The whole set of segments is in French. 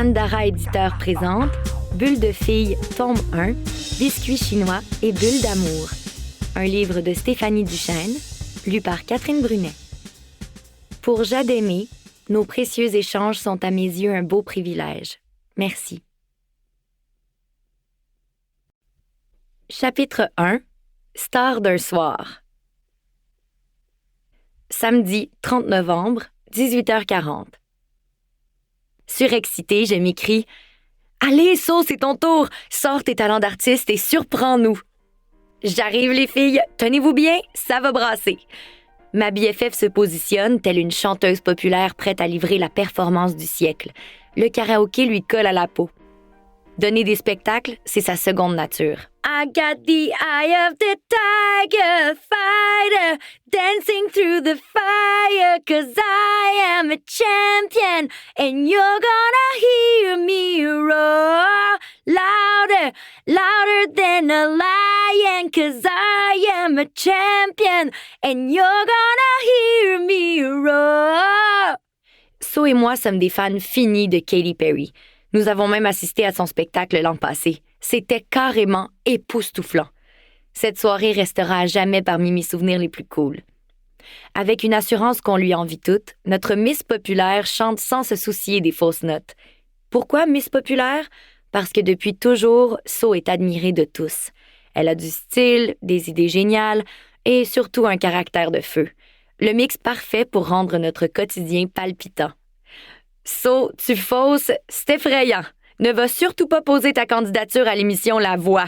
Pandara Éditeur présente Bulle de filles, tome 1, Biscuits chinois et Bulles d'amour. Un livre de Stéphanie Duchesne, lu par Catherine Brunet. Pour Jade aimée, nos précieux échanges sont à mes yeux un beau privilège. Merci. Chapitre 1. Star d'un soir. Samedi 30 novembre, 18h40. Surexcitée, je m'écrie « Allez, So, c'est ton tour! Sors tes talents d'artiste et surprends-nous! » J'arrive, les filles! Tenez-vous bien, ça va brasser! Ma BFF se positionne, telle une chanteuse populaire prête à livrer la performance du siècle. Le karaoké lui colle à la peau. Donner des spectacles, c'est sa seconde nature. I got the eye of the tiger fighter, dancing through the fire, 'cause I am a champion, and you're gonna hear me roar, louder, louder than a lion, 'cause I am a champion, and you're gonna hear me roar. So et moi sommes des fans finis de Katy Perry. Nous avons même assisté à son spectacle l'an passé. C'était carrément époustouflant. Cette soirée restera à jamais parmi mes souvenirs les plus cools. Avec une assurance qu'on lui envie toute, notre Miss Populaire chante sans se soucier des fausses notes. Pourquoi Miss Populaire? Parce que depuis toujours, So est admirée de tous. Elle a du style, des idées géniales et surtout un caractère de feu. Le mix parfait pour rendre notre quotidien palpitant. So, tu fausses, c'est effrayant. Ne va surtout pas poser ta candidature à l'émission La Voix,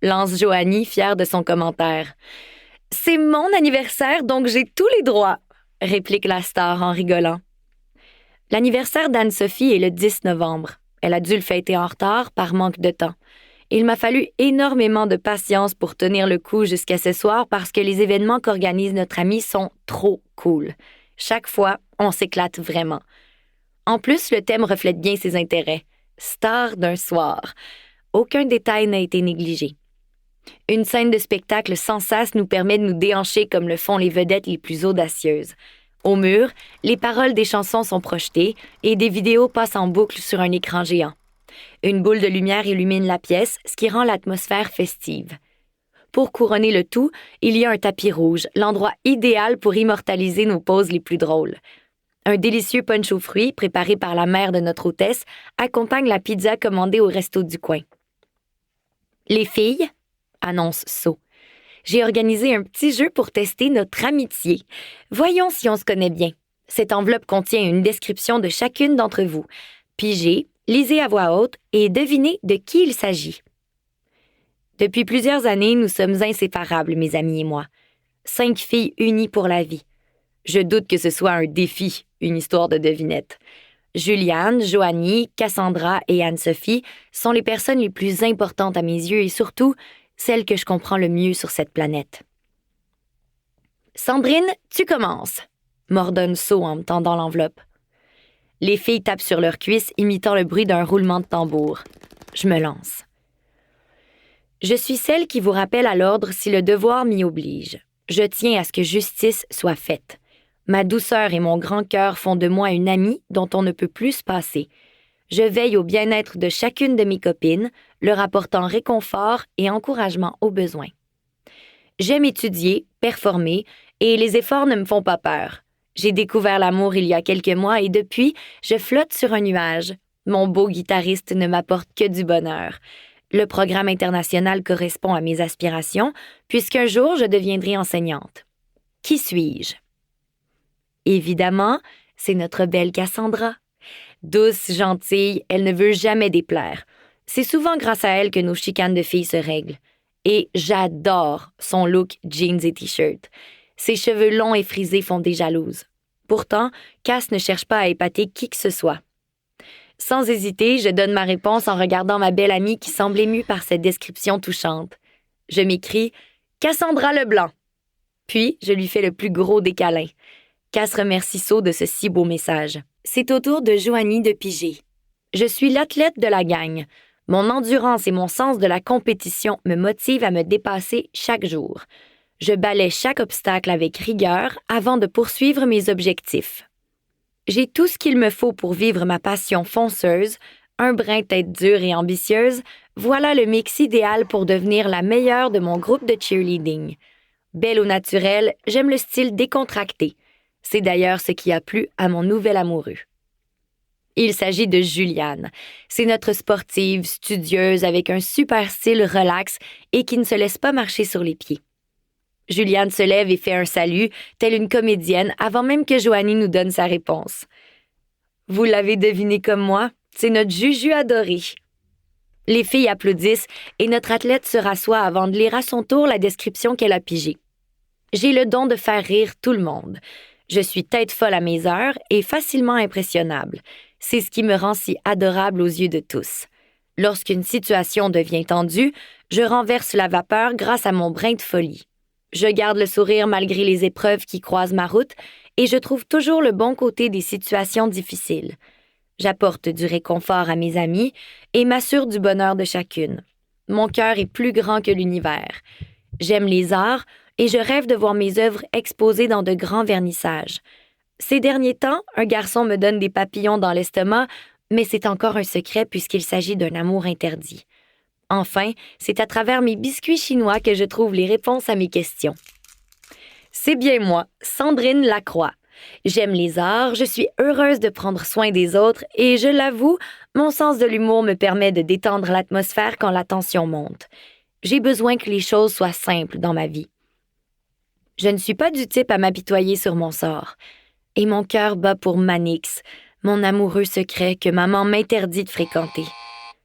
lance Joanie, fière de son commentaire. C'est mon anniversaire, donc j'ai tous les droits, réplique la star en rigolant. L'anniversaire d'Anne-Sophie est le 10 novembre. Elle a dû le fêter en retard par manque de temps. Il m'a fallu énormément de patience pour tenir le coup jusqu'à ce soir parce que les événements qu'organise notre amie sont trop cool. Chaque fois, on s'éclate vraiment. En plus, le thème reflète bien ses intérêts. Star d'un soir. Aucun détail n'a été négligé. Une scène de spectacle sans sas nous permet de nous déhancher comme le font les vedettes les plus audacieuses. Au mur, les paroles des chansons sont projetées et des vidéos passent en boucle sur un écran géant. Une boule de lumière illumine la pièce, ce qui rend l'atmosphère festive. Pour couronner le tout, il y a un tapis rouge, l'endroit idéal pour immortaliser nos poses les plus drôles. Un délicieux punch aux fruits, préparé par la mère de notre hôtesse, accompagne la pizza commandée au resto du coin. « Les filles », annonce So, « j'ai organisé un petit jeu pour tester notre amitié. Voyons si on se connaît bien. Cette enveloppe contient une description de chacune d'entre vous. Pigez, lisez à voix haute et devinez de qui il s'agit. » Depuis plusieurs années, nous sommes inséparables, mes amis et moi. 5 filles unies pour la vie. Je doute que ce soit un défi, une histoire de devinette. Juliane, Joanie, Cassandra et Anne-Sophie sont les personnes les plus importantes à mes yeux et surtout, celles que je comprends le mieux sur cette planète. « Sandrine, tu commences », m'ordonne So en me tendant l'enveloppe. Les filles tapent sur leurs cuisses, imitant le bruit d'un roulement de tambour. Je me lance. Je suis celle qui vous rappelle à l'ordre si le devoir m'y oblige. Je tiens à ce que justice soit faite. Ma douceur et mon grand cœur font de moi une amie dont on ne peut plus se passer. Je veille au bien-être de chacune de mes copines, leur apportant réconfort et encouragement au besoin. J'aime étudier, performer, et les efforts ne me font pas peur. J'ai découvert l'amour il y a quelques mois et depuis, je flotte sur un nuage. Mon beau guitariste ne m'apporte que du bonheur. Le programme international correspond à mes aspirations, puisqu'un jour je deviendrai enseignante. Qui suis-je? Évidemment, c'est notre belle Cassandra. Douce, gentille, elle ne veut jamais déplaire. C'est souvent grâce à elle que nos chicanes de filles se règlent. Et j'adore son look jeans et t-shirt. Ses cheveux longs et frisés font des jalouses. Pourtant, Cass ne cherche pas à épater qui que ce soit. Sans hésiter, je donne ma réponse en regardant ma belle amie qui semble émue par cette description touchante. Je m'écrie « Cassandra Leblanc ». Puis, je lui fais le plus gros des câlins. Cass remercie So de ce si beau message. C'est au tour de Joanie de piger. Je suis l'athlète de la gang. Mon endurance et mon sens de la compétition me motivent à me dépasser chaque jour. Je balaie chaque obstacle avec rigueur avant de poursuivre mes objectifs. J'ai tout ce qu'il me faut pour vivre ma passion fonceuse, un brin tête dure et ambitieuse, voilà le mix idéal pour devenir la meilleure de mon groupe de cheerleading. Belle au naturel, j'aime le style décontracté. C'est d'ailleurs ce qui a plu à mon nouvel amoureux. Il s'agit de Juliane. C'est notre sportive, studieuse, avec un super style relax et qui ne se laisse pas marcher sur les pieds. Juliane se lève et fait un salut, telle une comédienne, avant même que Joanie nous donne sa réponse. Vous l'avez deviné comme moi, c'est notre Juju adorée. Les filles applaudissent et notre athlète se rassoit avant de lire à son tour la description qu'elle a pigée. J'ai le don de faire rire tout le monde. Je suis tête folle à mes heures et facilement impressionnable. C'est ce qui me rend si adorable aux yeux de tous. Lorsqu'une situation devient tendue, je renverse la vapeur grâce à mon brin de folie. Je garde le sourire malgré les épreuves qui croisent ma route et je trouve toujours le bon côté des situations difficiles. J'apporte du réconfort à mes amis et m'assure du bonheur de chacune. Mon cœur est plus grand que l'univers. J'aime les arts et je rêve de voir mes œuvres exposées dans de grands vernissages. Ces derniers temps, un garçon me donne des papillons dans l'estomac, mais c'est encore un secret puisqu'il s'agit d'un amour interdit. Enfin, c'est à travers mes biscuits chinois que je trouve les réponses à mes questions. C'est bien moi, Sandrine Lacroix. J'aime les arts, je suis heureuse de prendre soin des autres et je l'avoue, mon sens de l'humour me permet de détendre l'atmosphère quand la tension monte. J'ai besoin que les choses soient simples dans ma vie. Je ne suis pas du type à m'apitoyer sur mon sort. Et mon cœur bat pour Manix, mon amoureux secret que maman m'interdit de fréquenter.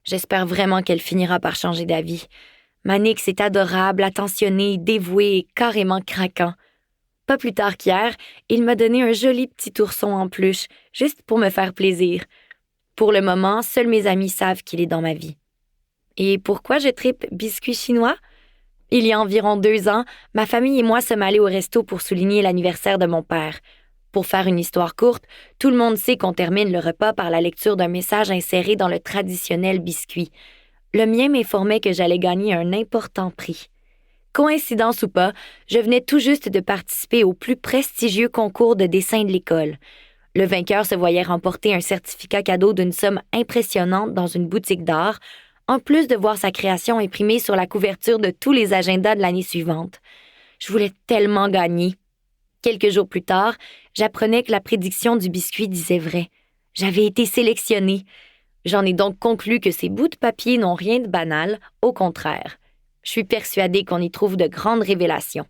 J'espère vraiment qu'elle finira par changer d'avis. Manix est adorable, attentionné, dévoué et carrément craquant. Pas plus tard qu'hier, il m'a donné un joli petit ourson en peluche, juste pour me faire plaisir. Pour le moment, seuls mes amis savent qu'il est dans ma vie. Et pourquoi je tripe biscuits chinois? Il y a environ 2 ans, ma famille et moi sommes allés au resto pour souligner l'anniversaire de mon père. Pour faire une histoire courte, tout le monde sait qu'on termine le repas par la lecture d'un message inséré dans le traditionnel biscuit. Le mien m'informait que j'allais gagner un important prix. Coïncidence ou pas, je venais tout juste de participer au plus prestigieux concours de dessin de l'école. Le vainqueur se voyait remporter un certificat cadeau d'une somme impressionnante dans une boutique d'art, en plus de voir sa création imprimée sur la couverture de tous les agendas de l'année suivante. Je voulais tellement gagner. Quelques jours plus tard, j'apprenais que la prédiction du biscuit disait vrai. J'avais été sélectionnée. J'en ai donc conclu que ces bouts de papier n'ont rien de banal, au contraire. Je suis persuadée qu'on y trouve de grandes révélations.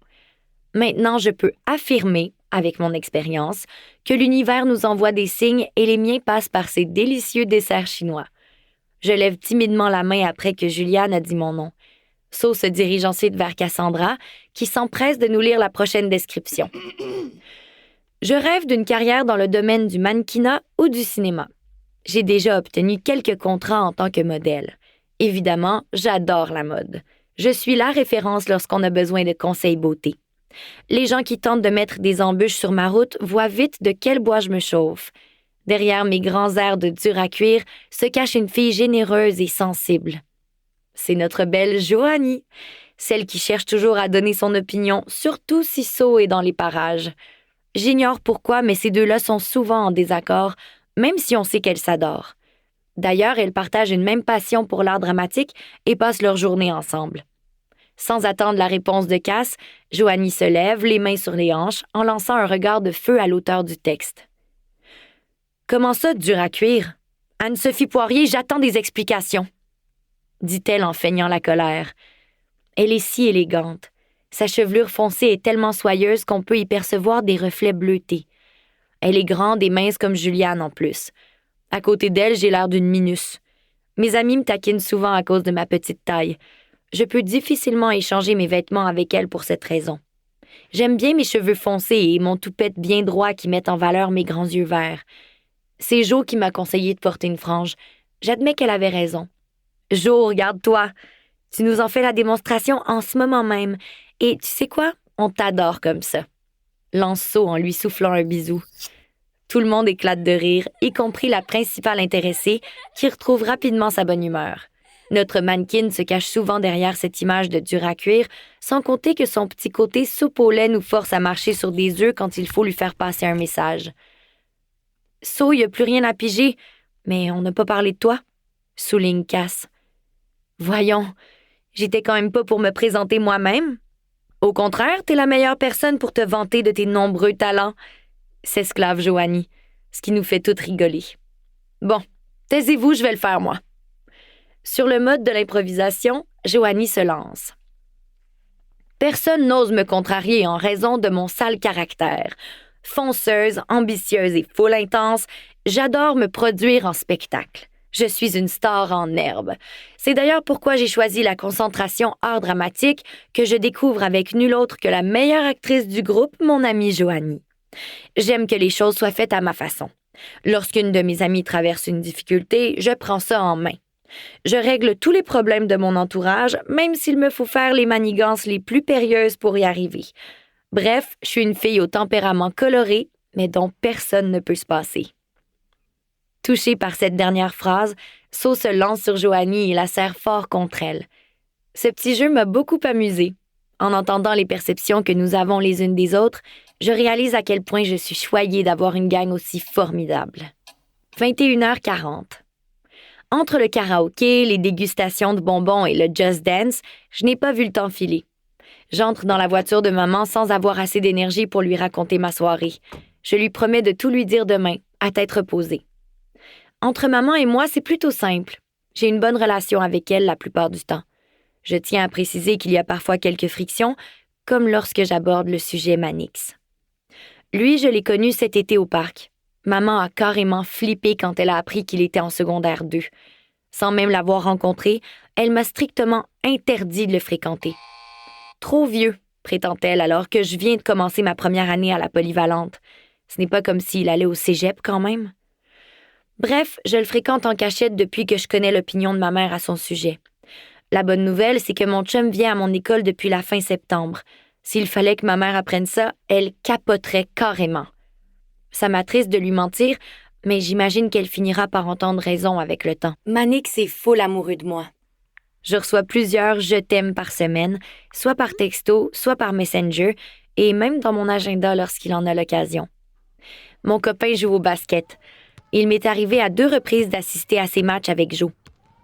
Maintenant, je peux affirmer, avec mon expérience, que l'univers nous envoie des signes et les miens passent par ces délicieux desserts chinois. Je lève timidement la main après que Juliane a dit mon nom. So se dirige ensuite vers Cassandra, qui s'empresse de nous lire la prochaine description. Je rêve d'une carrière dans le domaine du mannequinat ou du cinéma. J'ai déjà obtenu quelques contrats en tant que modèle. Évidemment, j'adore la mode. Je suis la référence lorsqu'on a besoin de conseils beauté. Les gens qui tentent de mettre des embûches sur ma route voient vite de quel bois je me chauffe. Derrière mes grands airs de dur à cuire se cache une fille généreuse et sensible. C'est notre belle Joanie, celle qui cherche toujours à donner son opinion, surtout si So est dans les parages. J'ignore pourquoi, mais ces deux-là sont souvent en désaccord, même si on sait qu'elles s'adorent. D'ailleurs, elles partagent une même passion pour l'art dramatique et passent leur journée ensemble. Sans attendre la réponse de Cass, Joanie se lève, les mains sur les hanches, en lançant un regard de feu à l'auteur du texte. « Comment ça, dur à cuire? Anne-Sophie Poirier, j'attends des explications. » dit-elle en feignant la colère. Elle est si élégante. Sa chevelure foncée est tellement soyeuse qu'on peut y percevoir des reflets bleutés. Elle est grande et mince comme Juliane en plus. À côté d'elle, j'ai l'air d'une minus. Mes amis me taquinent souvent à cause de ma petite taille. Je peux difficilement échanger mes vêtements avec elle pour cette raison. J'aime bien mes cheveux foncés et mon toupette bien droit qui mettent en valeur mes grands yeux verts. C'est Jo qui m'a conseillé de porter une frange. J'admets qu'elle avait raison. Jo, regarde-toi. Tu nous en fais la démonstration en ce moment même. Et tu sais quoi? On t'adore comme ça. Lance So en lui soufflant un bisou. Tout le monde éclate de rire, y compris la principale intéressée, qui retrouve rapidement sa bonne humeur. Notre mannequin se cache souvent derrière cette image de dur à cuire, sans compter que son petit côté soupe au lait nous force à marcher sur des œufs quand il faut lui faire passer un message. So, il n'y a plus rien à piger, mais on n'a pas parlé de toi. souligne Cass. Voyons, j'étais quand même pas pour me présenter moi-même. Au contraire, t'es la meilleure personne pour te vanter de tes nombreux talents, s'esclave Joanie, ce qui nous fait toutes rigoler. Bon, taisez-vous, je vais le faire moi. Sur le mode de l'improvisation, Joanie se lance. Personne n'ose me contrarier en raison de mon sale caractère. Fonceuse, ambitieuse et full intense, j'adore me produire en spectacle. Je suis une star en herbe. C'est d'ailleurs pourquoi j'ai choisi la concentration art dramatique que je découvre avec nulle autre que la meilleure actrice du groupe, mon amie Joanie. J'aime que les choses soient faites à ma façon. Lorsqu'une de mes amies traverse une difficulté, je prends ça en main. Je règle tous les problèmes de mon entourage, même s'il me faut faire les manigances les plus périlleuses pour y arriver. Bref, je suis une fille au tempérament coloré, mais dont personne ne peut se passer. Touchée par cette dernière phrase, So se lance sur Joanie et la serre fort contre elle. Ce petit jeu m'a beaucoup amusée. En entendant les perceptions que nous avons les unes des autres, je réalise à quel point je suis choyée d'avoir une gang aussi formidable. 21h40. Entre le karaoké, les dégustations de bonbons et le Just Dance, je n'ai pas vu le temps filer. J'entre dans la voiture de maman sans avoir assez d'énergie pour lui raconter ma soirée. Je lui promets de tout lui dire demain, à tête reposée. Entre maman et moi, c'est plutôt simple. J'ai une bonne relation avec elle la plupart du temps. Je tiens à préciser qu'il y a parfois quelques frictions, comme lorsque j'aborde le sujet Manix. Lui, je l'ai connu cet été au parc. Maman a carrément flippé quand elle a appris qu'il était en secondaire 2. Sans même l'avoir rencontré, elle m'a strictement interdit de le fréquenter. Trop vieux, prétend-elle, alors que je viens de commencer ma première année à la polyvalente. Ce n'est pas comme s'il allait au cégep quand même. Bref, je le fréquente en cachette depuis que je connais l'opinion de ma mère à son sujet. La bonne nouvelle, c'est que mon chum vient à mon école depuis la fin septembre. S'il fallait que ma mère apprenne ça, elle capoterait carrément. Ça m'attriste de lui mentir, mais j'imagine qu'elle finira par entendre raison avec le temps. Manix est full amoureux de moi. Je reçois plusieurs « je t'aime » par semaine, soit par texto, soit par Messenger, et même dans mon agenda lorsqu'il en a l'occasion. Mon copain joue au basket. Il m'est arrivé à 2 reprises d'assister à ses matchs avec Joe.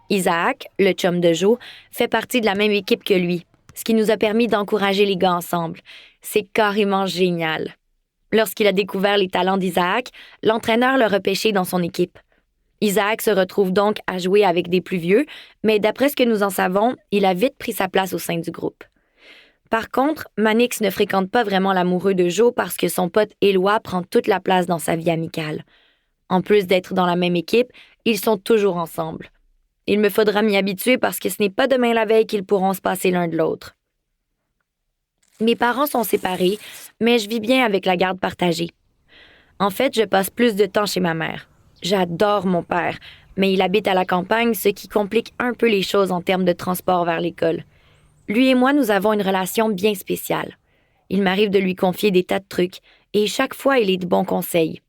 Isaac, le chum de Joe, fait partie de la même équipe que lui, ce qui nous a permis d'encourager les gars ensemble. C'est carrément génial. Lorsqu'il a découvert les talents d'Isaac, l'entraîneur l'a repêché dans son équipe. Isaac se retrouve donc à jouer avec des plus vieux, mais d'après ce que nous en savons, il a vite pris sa place au sein du groupe. Par contre, Manix ne fréquente pas vraiment l'amoureux de Joe parce que son pote Éloi prend toute la place dans sa vie amicale. En plus d'être dans la même équipe, ils sont toujours ensemble. Il me faudra m'y habituer parce que ce n'est pas demain la veille qu'ils pourront se passer l'un de l'autre. Mes parents sont séparés, mais je vis bien avec la garde partagée. En fait, je passe plus de temps chez ma mère. J'adore mon père, mais il habite à la campagne, ce qui complique un peu les choses en termes de transport vers l'école. Lui et moi, nous avons une relation bien spéciale. Il m'arrive de lui confier des tas de trucs, et chaque fois, il est de bons conseils.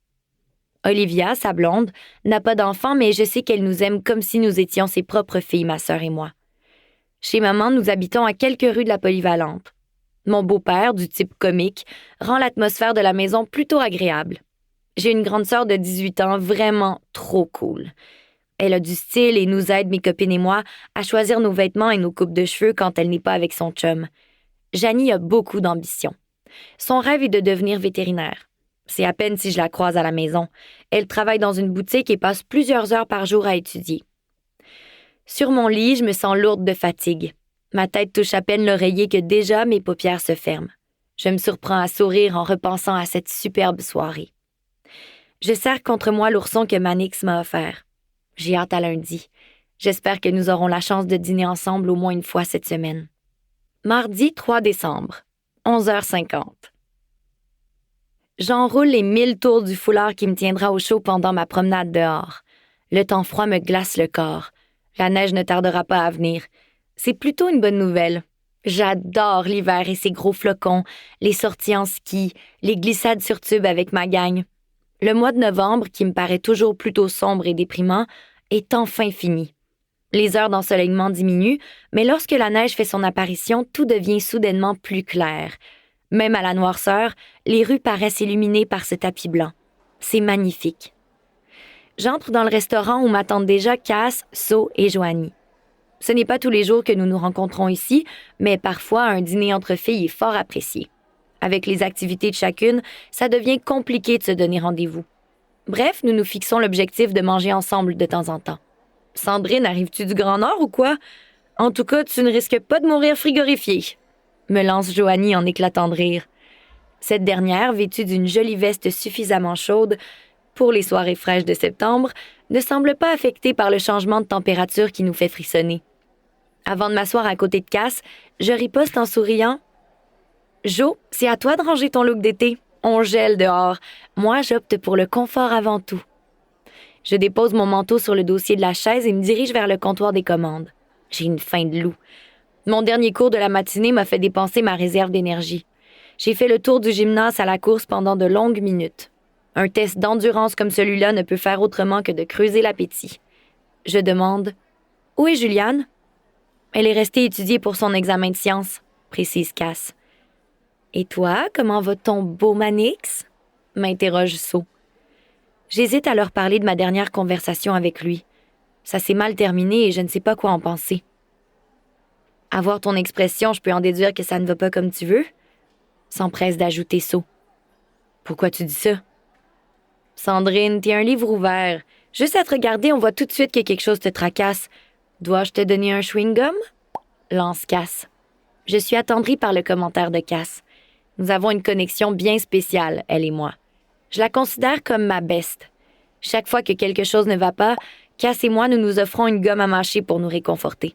Olivia, sa blonde, n'a pas d'enfant, mais je sais qu'elle nous aime comme si nous étions ses propres filles, ma sœur et moi. Chez maman, nous habitons à quelques rues de la polyvalente. Mon beau-père, du type comique, rend l'atmosphère de la maison plutôt agréable. J'ai une grande sœur de 18 ans, vraiment trop cool. Elle a du style et nous aide, mes copines et moi, à choisir nos vêtements et nos coupes de cheveux quand elle n'est pas avec son chum. Janie a beaucoup d'ambition. Son rêve est de devenir vétérinaire. C'est à peine si je la croise à la maison. Elle travaille dans une boutique et passe plusieurs heures par jour à étudier. Sur mon lit, je me sens lourde de fatigue. Ma tête touche à peine l'oreiller que déjà mes paupières se ferment. Je me surprends à sourire en repensant à cette superbe soirée. Je serre contre moi l'ourson que Manix m'a offert. J'ai hâte à lundi. J'espère que nous aurons la chance de dîner ensemble au moins une fois cette semaine. Mardi 3 décembre, 11h50. J'enroule les 1000 tours du foulard qui me tiendra au chaud pendant ma promenade dehors. Le temps froid me glace le corps. La neige ne tardera pas à venir. C'est plutôt une bonne nouvelle. J'adore l'hiver et ses gros flocons, les sorties en ski, les glissades sur tube avec ma gang. Le mois de novembre, qui me paraît toujours plutôt sombre et déprimant, est enfin fini. Les heures d'ensoleillement diminuent, mais lorsque la neige fait son apparition, tout devient soudainement plus clair. Même à la noirceur, les rues paraissent illuminées par ce tapis blanc. C'est magnifique. J'entre dans le restaurant où m'attendent déjà Cass, So et Joanie. Ce n'est pas tous les jours que nous nous rencontrons ici, mais parfois un dîner entre filles est fort apprécié. Avec les activités de chacune, ça devient compliqué de se donner rendez-vous. Bref, nous nous fixons l'objectif de manger ensemble de temps en temps. Sandrine, arrives-tu du Grand Nord ou quoi? En tout cas, tu ne risques pas de mourir frigorifiée, me lance Joanie en éclatant de rire. Cette dernière, vêtue d'une jolie veste suffisamment chaude pour les soirées fraîches de septembre, ne semble pas affectée par le changement de température qui nous fait frissonner. Avant de m'asseoir à côté de Cass, je riposte en souriant. « Jo, c'est à toi de ranger ton look d'été. On gèle dehors. Moi, j'opte pour le confort avant tout. » Je dépose mon manteau sur le dossier de la chaise et me dirige vers le comptoir des commandes. J'ai une faim de loup. Mon dernier cours de la matinée m'a fait dépenser ma réserve d'énergie. J'ai fait le tour du gymnase à la course pendant de longues minutes. Un test d'endurance comme celui-là ne peut faire autrement que de creuser l'appétit. Je demande « Où est Juliane? » « Elle est restée étudier pour son examen de sciences, » précise Cass. « Et toi, comment va ton beau Manix? » m'interroge So. J'hésite à leur parler de ma dernière conversation avec lui. Ça s'est mal terminé et je ne sais pas quoi en penser. « À voir ton expression, je peux en déduire que ça ne va pas comme tu veux? » s'empresse d'ajouter So. « Pourquoi tu dis ça? » « Sandrine, t'es un livre ouvert. Juste à te regarder, on voit tout de suite que quelque chose te tracasse. Dois-je te donner un chewing-gum? » lance Cass. Je suis attendrie par le commentaire de Cass. Nous avons une connexion bien spéciale, elle et moi. Je la considère comme ma best. Chaque fois que quelque chose ne va pas, Cass et moi, nous nous offrons une gomme à mâcher pour nous réconforter.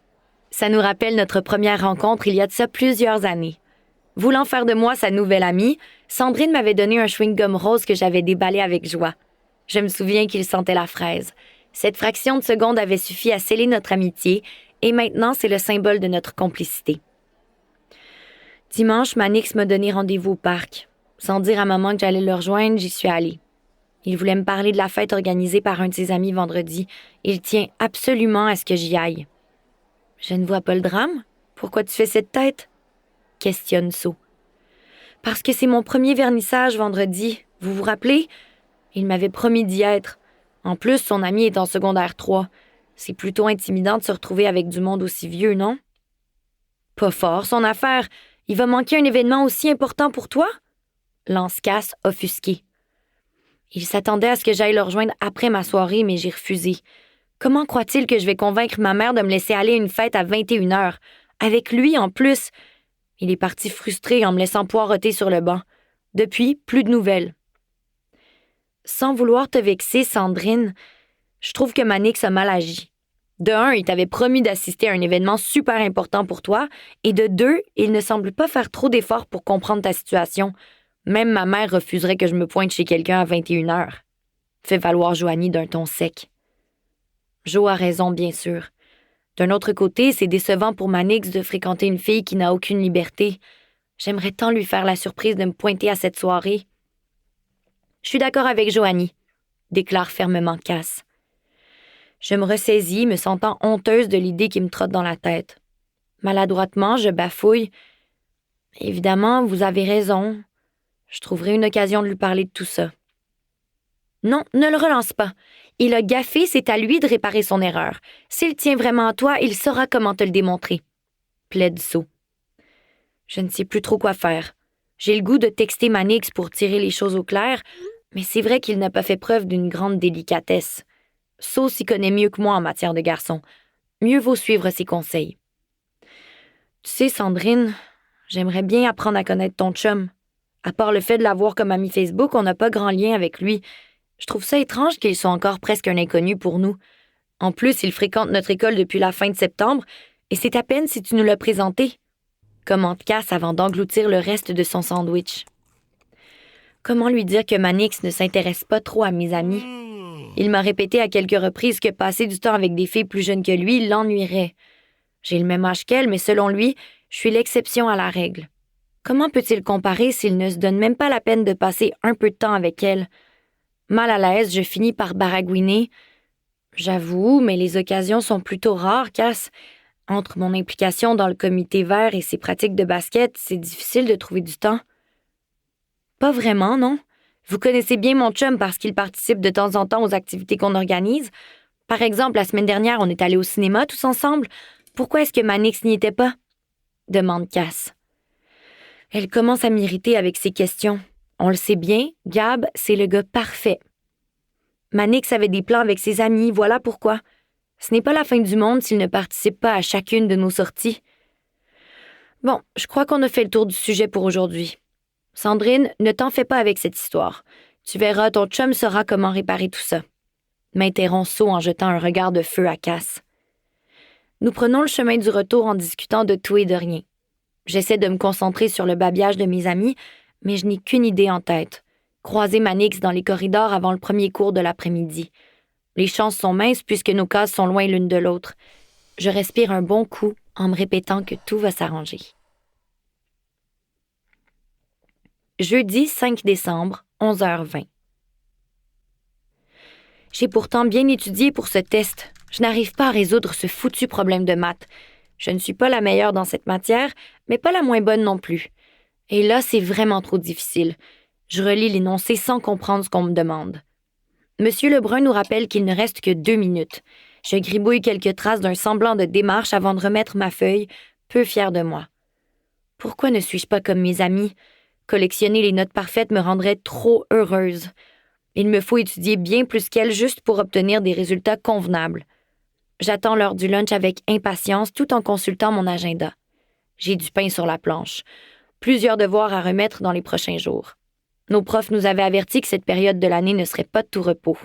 Ça nous rappelle notre première rencontre il y a de ça plusieurs années. Voulant faire de moi sa nouvelle amie, Sandrine m'avait donné un chewing-gum rose que j'avais déballé avec joie. Je me souviens qu'il sentait la fraise. Cette fraction de seconde avait suffi à sceller notre amitié, et maintenant c'est le symbole de notre complicité. Dimanche, Manix m'a donné rendez-vous au parc. Sans dire à maman que j'allais le rejoindre, j'y suis allée. Il voulait me parler de la fête organisée par un de ses amis vendredi. Il tient absolument à ce que j'y aille. « Je ne vois pas le drame. Pourquoi tu fais cette tête? » questionne So. « Parce que c'est mon premier vernissage vendredi. Vous vous rappelez? Il m'avait promis d'y être. En plus, son ami est en secondaire 3. C'est plutôt intimidant de se retrouver avec du monde aussi vieux, non? » « Pas fort, son affaire. Il va manquer un événement aussi important pour toi? » lance Cass, offusqué. Il s'attendait à ce que j'aille le rejoindre après ma soirée, mais j'ai refusé. Comment croit-il que je vais convaincre ma mère de me laisser aller à une fête à 21h? Avec lui, en plus. Il est parti frustré en me laissant poireauter sur le banc. Depuis, plus de nouvelles. Sans vouloir te vexer, Sandrine, je trouve que Manix a mal agi. De un, il t'avait promis d'assister à un événement super important pour toi, et de deux, il ne semble pas faire trop d'efforts pour comprendre ta situation. Même ma mère refuserait que je me pointe chez quelqu'un à 21h. Fait valoir Joanie d'un ton sec. Jo a raison, bien sûr. D'un autre côté, c'est décevant pour Manix de fréquenter une fille qui n'a aucune liberté. J'aimerais tant lui faire la surprise de me pointer à cette soirée. « Je suis d'accord avec Joanie », déclare fermement Cass. Je me ressaisis, me sentant honteuse de l'idée qui me trotte dans la tête. Maladroitement, je bafouille. « Évidemment, vous avez raison. Je trouverai une occasion de lui parler de tout ça. » « Non, ne le relance pas. Il a gaffé, c'est à lui de réparer son erreur. S'il tient vraiment à toi, il saura comment te le démontrer. » plaide So. Je ne sais plus trop quoi faire. J'ai le goût de texter Manix pour tirer les choses au clair, mais c'est vrai qu'il n'a pas fait preuve d'une grande délicatesse. So s'y connaît mieux que moi en matière de garçon. Mieux vaut suivre ses conseils. Tu sais, Sandrine, j'aimerais bien apprendre à connaître ton chum. À part le fait de l'avoir comme ami Facebook, on n'a pas grand lien avec lui. Je trouve ça étrange qu'il soit encore presque un inconnu pour nous. En plus, il fréquente notre école depuis la fin de septembre, et c'est à peine si tu nous l'as présenté. Commente Cass avant d'engloutir le reste de son sandwich. Comment lui dire que Manix ne s'intéresse pas trop à mes amis? Il m'a répété à quelques reprises que passer du temps avec des filles plus jeunes que lui l'ennuierait. J'ai le même âge qu'elle, mais selon lui, je suis l'exception à la règle. Comment peut-il comparer s'il ne se donne même pas la peine de passer un peu de temps avec elle? Mal à l'aise, je finis par baragouiner. J'avoue, mais les occasions sont plutôt rares, Cass. Entre mon implication dans le comité vert et ses pratiques de basket, c'est difficile de trouver du temps. Pas vraiment, non. Vous connaissez bien mon chum parce qu'il participe de temps en temps aux activités qu'on organise. Par exemple, la semaine dernière, on est allés au cinéma tous ensemble. Pourquoi est-ce que Manix n'y était pas? Demande Cass. Elle commence à m'irriter avec ses questions. On le sait bien, Gab, c'est le gars parfait. Manix avait des plans avec ses amis, voilà pourquoi. Ce n'est pas la fin du monde s'il ne participe pas à chacune de nos sorties. Bon, je crois qu'on a fait le tour du sujet pour aujourd'hui. Sandrine, ne t'en fais pas avec cette histoire. Tu verras, ton chum saura comment réparer tout ça. M'interrompt Saul en jetant un regard de feu à Cass. Nous prenons le chemin du retour en discutant de tout et de rien. J'essaie de me concentrer sur le babillage de mes amis, mais je n'ai qu'une idée en tête. Croiser Manix dans les corridors avant le premier cours de l'après-midi. Les chances sont minces puisque nos cases sont loin l'une de l'autre. Je respire un bon coup en me répétant que tout va s'arranger. Jeudi 5 décembre, 11h20. J'ai pourtant bien étudié pour ce test. Je n'arrive pas à résoudre ce foutu problème de maths. Je ne suis pas la meilleure dans cette matière, mais pas la moins bonne non plus. Et là, c'est vraiment trop difficile. Je relis l'énoncé sans comprendre ce qu'on me demande. Monsieur Lebrun nous rappelle qu'il ne reste que 2 minutes. Je gribouille quelques traces d'un semblant de démarche avant de remettre ma feuille, peu fière de moi. Pourquoi ne suis-je pas comme mes amis? Collectionner les notes parfaites me rendrait trop heureuse. Il me faut étudier bien plus qu'elle juste pour obtenir des résultats convenables. J'attends l'heure du lunch avec impatience tout en consultant mon agenda. J'ai du pain sur la planche. Plusieurs devoirs à remettre dans les prochains jours. Nos profs nous avaient averti que cette période de l'année ne serait pas de tout repos.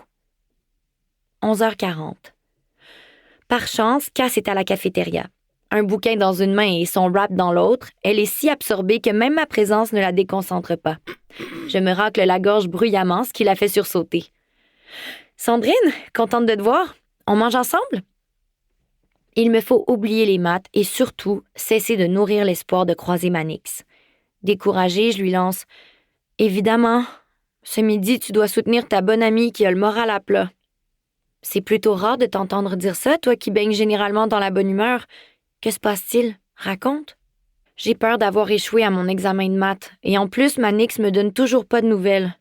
11h40. Par chance, Cass est à la cafétéria. Un bouquin dans une main et son wrap dans l'autre, elle est si absorbée que même ma présence ne la déconcentre pas. Je me racle la gorge bruyamment, ce qui la fait sursauter. « Sandrine, contente de te voir? On mange ensemble? » Il me faut oublier les maths et surtout cesser de nourrir l'espoir de croiser Manix. Découragée, je lui lance « Évidemment, ce midi, tu dois soutenir ta bonne amie qui a le moral à plat. » C'est plutôt rare de t'entendre dire ça, toi qui baignes généralement dans la bonne humeur. Que se passe-t-il? Raconte. J'ai peur d'avoir échoué à mon examen de maths, et en plus, Manix me donne toujours pas de nouvelles.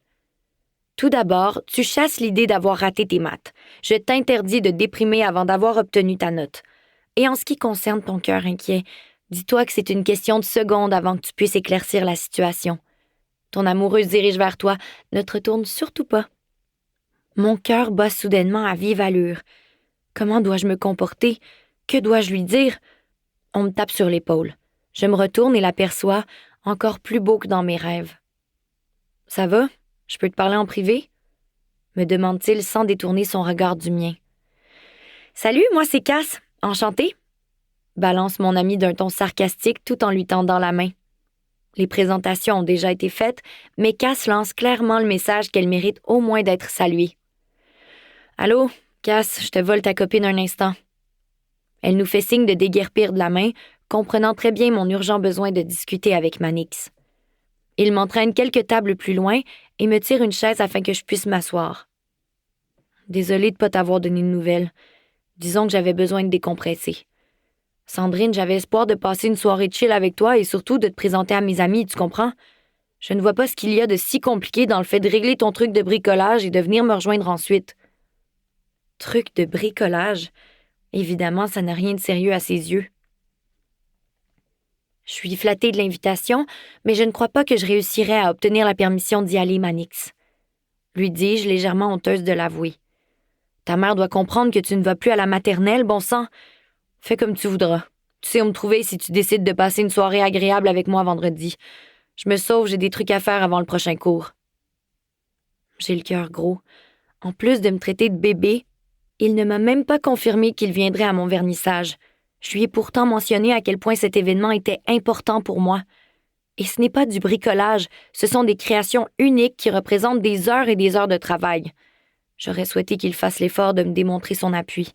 Tout d'abord, tu chasses l'idée d'avoir raté tes maths. Je t'interdis de déprimer avant d'avoir obtenu ta note. Et en ce qui concerne ton cœur inquiet, dis-toi que c'est une question de secondes avant que tu puisses éclaircir la situation. Ton amoureuse dirige vers toi, ne te retourne surtout pas. Mon cœur bat soudainement à vive allure. Comment dois-je me comporter? Que dois-je lui dire? On me tape sur l'épaule. Je me retourne et l'aperçois, encore plus beau que dans mes rêves. « Ça va? Je peux te parler en privé? » me demande-t-il sans détourner son regard du mien. « Salut, moi c'est Cass. Enchantée. » balance mon ami d'un ton sarcastique tout en lui tendant la main. Les présentations ont déjà été faites, mais Cass lance clairement le message qu'elle mérite au moins d'être saluée. « Allô, Cass, je te vole ta copine un instant. » Elle nous fait signe de déguerpir de la main, comprenant très bien mon urgent besoin de discuter avec Manix. Il m'entraîne quelques tables plus loin et me tire une chaise afin que je puisse m'asseoir. Désolée de ne pas t'avoir donné de nouvelles. Disons que j'avais besoin de décompresser. Sandrine, j'avais espoir de passer une soirée chill avec toi et surtout de te présenter à mes amis, tu comprends? Je ne vois pas ce qu'il y a de si compliqué dans le fait de régler ton truc de bricolage et de venir me rejoindre ensuite. Truc de bricolage? Évidemment, ça n'a rien de sérieux à ses yeux. Je suis flattée de l'invitation, mais je ne crois pas que je réussirais à obtenir la permission d'y aller, Manix. Lui dis-je, légèrement honteuse de l'avouer. Ta mère doit comprendre que tu ne vas plus à la maternelle, bon sang. Fais comme tu voudras. Tu sais où me trouver si tu décides de passer une soirée agréable avec moi vendredi. Je me sauve, j'ai des trucs à faire avant le prochain cours. J'ai le cœur gros. En plus de me traiter de bébé, il ne m'a même pas confirmé qu'il viendrait à mon vernissage. Je lui ai pourtant mentionné à quel point cet événement était important pour moi. Et ce n'est pas du bricolage, ce sont des créations uniques qui représentent des heures et des heures de travail. J'aurais souhaité qu'il fasse l'effort de me démontrer son appui.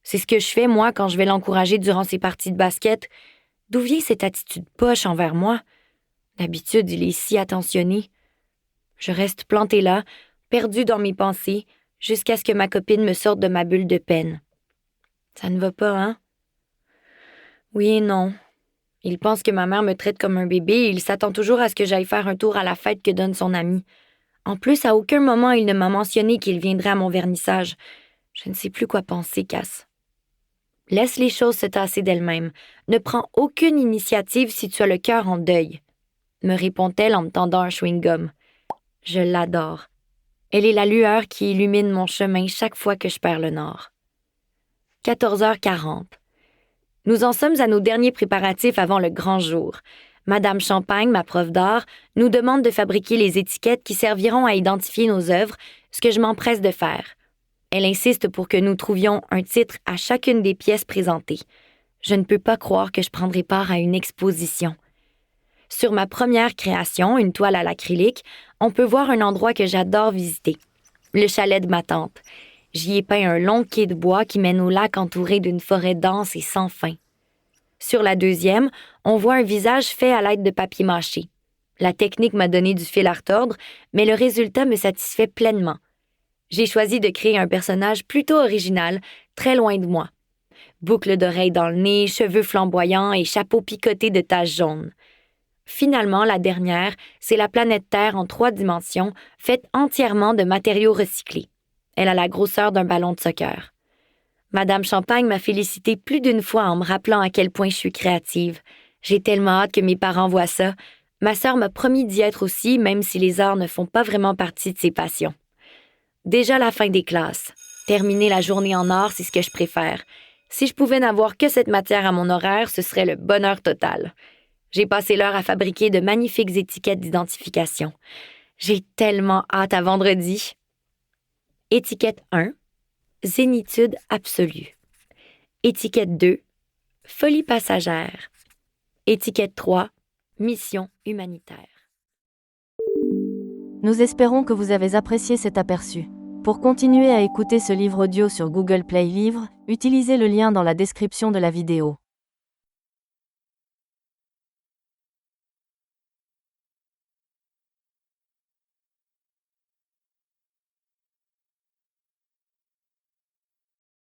C'est ce que je fais, moi, quand je vais l'encourager durant ses parties de basket. D'où vient cette attitude poche envers moi? D'habitude, il est si attentionné. Je reste plantée là, perdue dans mes pensées, jusqu'à ce que ma copine me sorte de ma bulle de peine. Ça ne va pas, hein? Oui et non. Il pense que ma mère me traite comme un bébé et il s'attend toujours à ce que j'aille faire un tour à la fête que donne son ami. En plus, à aucun moment il ne m'a mentionné qu'il viendrait à mon vernissage. Je ne sais plus quoi penser, Cass. Laisse les choses se tasser d'elles-mêmes. Ne prends aucune initiative si tu as le cœur en deuil, me répond-elle en me tendant un chewing-gum. Je l'adore. Elle est la lueur qui illumine mon chemin chaque fois que je perds le nord. 14h40. Nous en sommes à nos derniers préparatifs avant le grand jour. Madame Champagne, ma prof d'art, nous demande de fabriquer les étiquettes qui serviront à identifier nos œuvres, ce que je m'empresse de faire. Elle insiste pour que nous trouvions un titre à chacune des pièces présentées. Je ne peux pas croire que je prendrai part à une exposition. Sur ma première création, une toile à l'acrylique, on peut voir un endroit que j'adore visiter, le chalet de ma tante. J'y ai peint un long quai de bois qui mène au lac entouré d'une forêt dense et sans fin. Sur la deuxième, on voit un visage fait à l'aide de papier mâché. La technique m'a donné du fil à retordre, mais le résultat me satisfait pleinement. J'ai choisi de créer un personnage plutôt original, très loin de moi. Boucles d'oreilles dans le nez, cheveux flamboyants et chapeau picoté de taches jaunes. Finalement, la dernière, c'est la planète Terre en 3 dimensions, faite entièrement de matériaux recyclés. Elle a la grosseur d'un ballon de soccer. Madame Champagne m'a félicité plus d'une fois en me rappelant à quel point je suis créative. J'ai tellement hâte que mes parents voient ça. Ma sœur m'a promis d'y être aussi, même si les arts ne font pas vraiment partie de ses passions. Déjà la fin des classes. Terminer la journée en art, c'est ce que je préfère. Si je pouvais n'avoir que cette matière à mon horaire, ce serait le bonheur total. J'ai passé l'heure à fabriquer de magnifiques étiquettes d'identification. J'ai tellement hâte à vendredi. Étiquette 1, zénitude absolue. Étiquette 2, folie passagère. Étiquette 3, mission humanitaire. Nous espérons que vous avez apprécié cet aperçu. Pour continuer à écouter ce livre audio sur Google Play Livres, utilisez le lien dans la description de la vidéo.